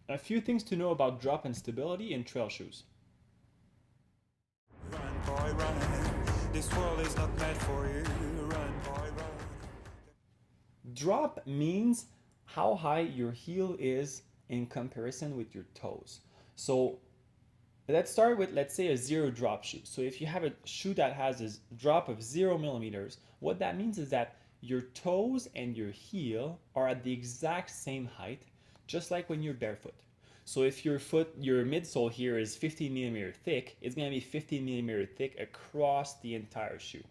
a few things to know about drop and stability in trail shoes. Run, boy, run. This world is not meant for you. Run, boy, run. Drop means how high your heel is in comparison with your toes. So let's start with, let's say, a zero drop shoe. So if you have a shoe that has a drop of 0 millimeters, what that means is that your toes and your heel are at the exact same height, just like when you're barefoot. So if your midsole here is 15 millimeter thick, it's going to be 15 millimeter thick across the entire shoe.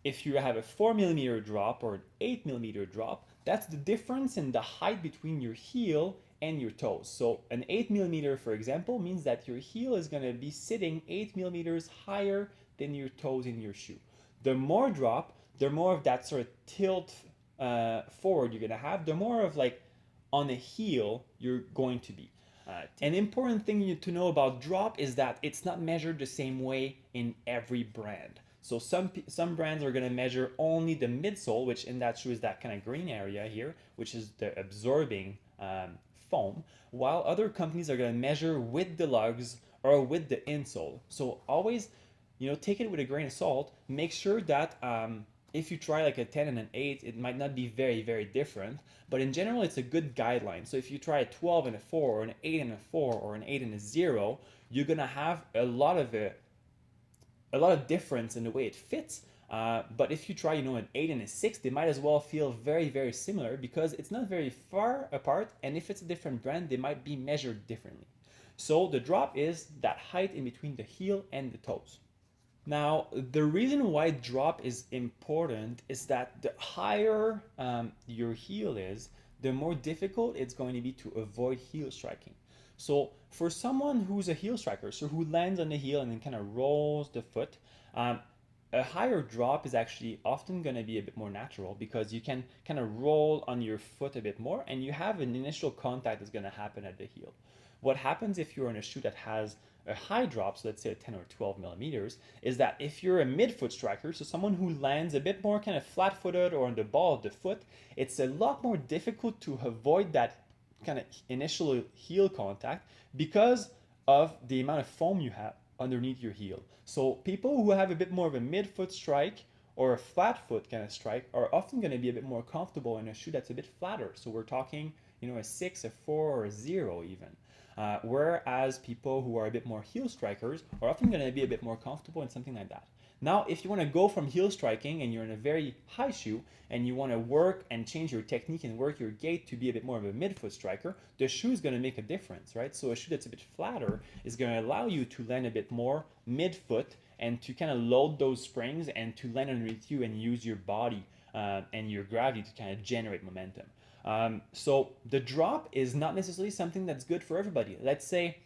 If you have a 4 millimeter drop or an 8 millimeter drop, that's the difference in the height between your heel and your toes. So an 8 millimeter, for example, means that your heel is going to be sitting 8 millimeters higher than your toes in your shoe. The more drop, the more of that sort of tilt forward you're going to have, the more of like on a heel you're going to be. An important thing to know about drop is that it's not measured the same way in every brand. So some brands are going to measure only the midsole, which in that shoe is that kind of green area here, which is the absorbing foam, while other companies are going to measure with the lugs or with the insole. So always, take it with a grain of salt. Make sure that if you try like a 10 and an 8, it might not be very, very different. But in general, it's a good guideline. So if you try a 12 and a 4, or an 8 and a 4, or an 8 and a 0, you're going to have a lot of difference in the way it fits. But if you try, an 8 and a 6, they might as well feel very, very similar because it's not very far apart. And if it's a different brand, they might be measured differently. So the drop is that height in between the heel and the toes. Now, the reason why drop is important is that the higher your heel is, the more difficult it's going to be to avoid heel striking. So for someone who's a heel striker, so who lands on the heel and then kind of rolls the foot, a higher drop is actually often going to be a bit more natural because you can kind of roll on your foot a bit more and you have an initial contact that's going to happen at the heel. What happens if you're in a shoe that has a high drop, so let's say a 10 or 12 millimeters, is that if you're a midfoot striker, so someone who lands a bit more kind of flat footed or on the ball of the foot, it's a lot more difficult to avoid that kind of initial heel contact because of the amount of foam you have underneath your heel. So people who have a bit more of a midfoot strike or a flat foot kind of strike are often going to be a bit more comfortable in a shoe that's a bit flatter. So we're talking, a 6, a 4, or a 0 even. Whereas people who are a bit more heel strikers are often going to be a bit more comfortable in something like that. Now, if you want to go from heel striking and you're in a very high shoe and you want to work and change your technique and work your gait to be a bit more of a midfoot striker, the shoe is going to make a difference, right? So a shoe that's a bit flatter is going to allow you to land a bit more midfoot and to kind of load those springs and to land underneath you and use your body and your gravity to kind of generate momentum. So the drop is not necessarily something that's good for everybody. Let's say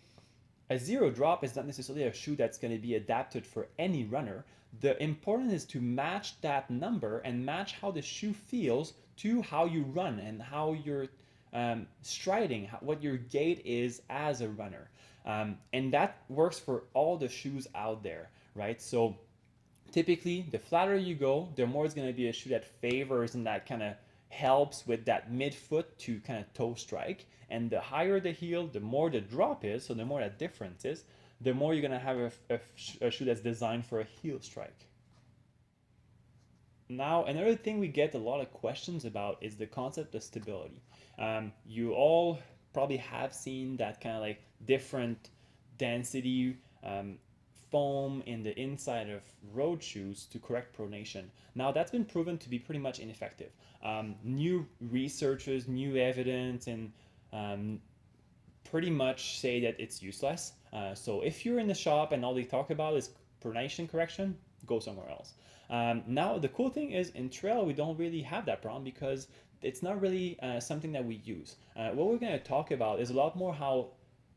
a 0 drop is not necessarily a shoe that's going to be adapted for any runner. The important is to match that number and match how the shoe feels to how you run and how you're striding, what your gait is as a runner. And that works for all the shoes out there, right? So typically, the flatter you go, the more it's going to be a shoe that favors and that kind of helps with that midfoot to kind of toe strike. And the higher the heel, the more the drop is, so the more that difference is, the more you're going to have a shoe that's designed for a heel strike. Now, another thing we get a lot of questions about is the concept of stability. You all probably have seen that kind of like different density foam in the inside of road shoes to correct pronation. Now, that's been proven to be pretty much ineffective. New researchers, new evidence, and pretty much say that it's useless. So if you're in the shop and all they talk about is pronation correction, go somewhere else. Now, the cool thing is in trail, we don't really have that problem because it's not really something that we use. What we're going to talk about is a lot more how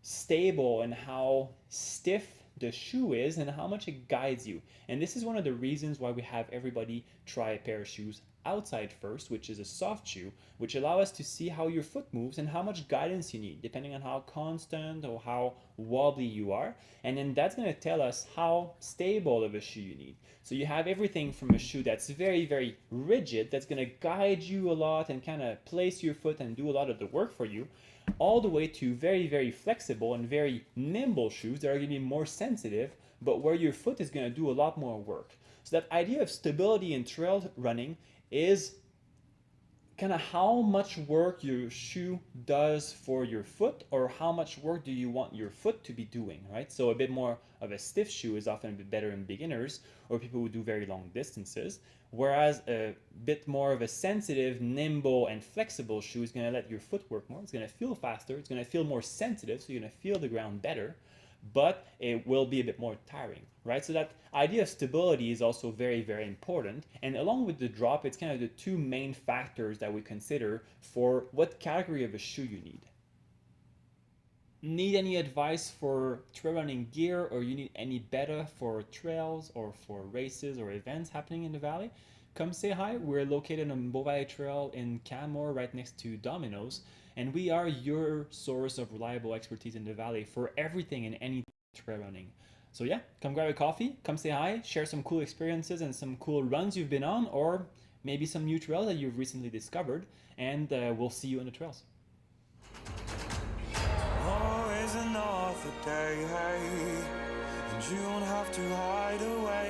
stable and how stiff the shoe is and how much it guides you. And this is one of the reasons why we have everybody try a pair of shoes outside first, which is a soft shoe, which allow us to see how your foot moves and how much guidance you need, depending on how constant or how wobbly you are. And then that's going to tell us how stable of a shoe you need. So you have everything from a shoe that's very, very rigid, that's going to guide you a lot and kind of place your foot and do a lot of the work for you, all the way to very, very flexible and very nimble shoes that are going to be more sensitive, but where your foot is going to do a lot more work. So that idea of stability in trail running is kind of how much work your shoe does for your foot, or how much work do you want your foot to be doing, right? So a bit more of a stiff shoe is often a bit better in beginners or people who do very long distances, whereas a bit more of a sensitive, nimble, and flexible shoe is going to let your foot work more. It's going to feel faster, it's going to feel more sensitive, so you're going to feel the ground better, but it will be a bit more tiring, right? So that idea of stability is also very, very important. And along with the drop, it's kind of the two main factors that we consider for what category of a shoe you need. Need any advice for trail running gear, or you need any beta for trails or for races or events happening in the valley? Come say hi. We're located on Beau Valley Trail in Canmore, right next to Domino's, and we are your source of reliable expertise in the valley for everything and any trail running. So yeah, come grab a coffee, come say hi, share some cool experiences and some cool runs you've been on, or maybe some new trails that you've recently discovered, and we'll see you on the trails. Always another day, hey, and you don't have to hide away.